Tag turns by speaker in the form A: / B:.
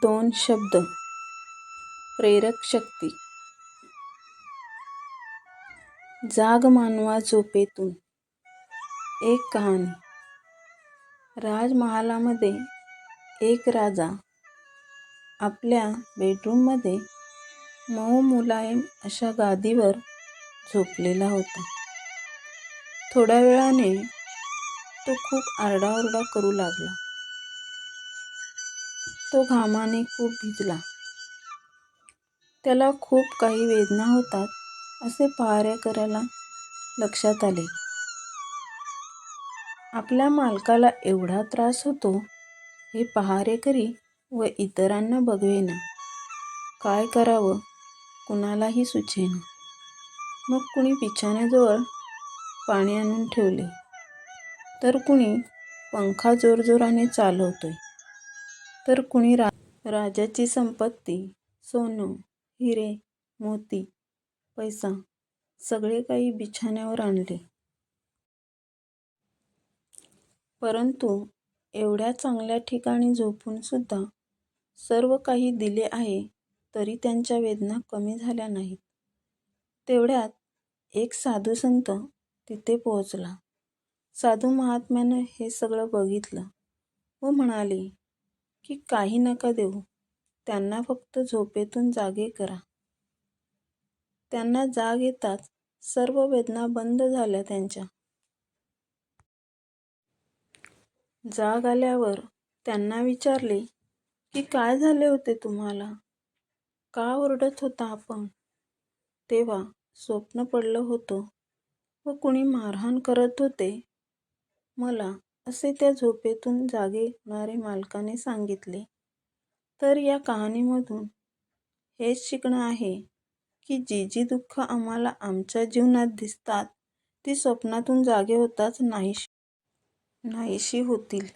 A: दोन शब्द. प्रेरक शक्ती. जाग मानवा झोपेतून. एक कहाणी. राजमहालामध्ये एक राजा आपल्या बेडरूममध्ये मऊ मुलायम अशा गादीवर झोपलेला होता. थोड्या वेळाने तो खूप आरडाओरडा करू लागला. तो घामाने खूप भिजला. त्याला खूप काही वेदना होतात असे पहारेकऱ्याला लक्षात आले. आपल्या मालकाला एवढा त्रास होतो हे पहारेकरी व इतरांना बघवेना. काय करावं कुणालाही सुचेना. मग कुणी बिछाण्याजवळ पाणी आणून ठेवले, तर कुणी पंखा जोरजोराने चालवतोय, तर कुणी राजाची संपत्ती, सोनं, हिरे, मोती, पैसा सगळे काही बिछाण्यावर आणले. परंतु एवढ्या चांगल्या ठिकाणी झोपून सुद्धा सर्व काही दिले आहे तरी त्यांच्या वेदना कमी झाल्या नाहीत. तेवढ्यात एक साधू संत तिथे पोहोचला. साधू महात्म्यानं हे सगळं बघितलं व म्हणाले की काही नका देऊ, त्यांना फक्त झोपेतून जागे करा. त्यांना जाग येताच सर्व वेदना बंद झाल्या त्यांच्या. जाग आल्यावर त्यांना विचारले की काय झाले होते तुम्हाला? का ओरडत होता आपण? तेव्हा स्वप्न पडलं होतं व कुणी मारहाण करत होते मला, असे त्या झोपेतून जागे होणारे मालकाने सांगितले. तर या कहाणीमधून हेच शिकणं आहे की जी दुःख आम्हाला आमच्या जीवनात दिसतात ती स्वप्नातून जागे होताच नाहीशी होतील.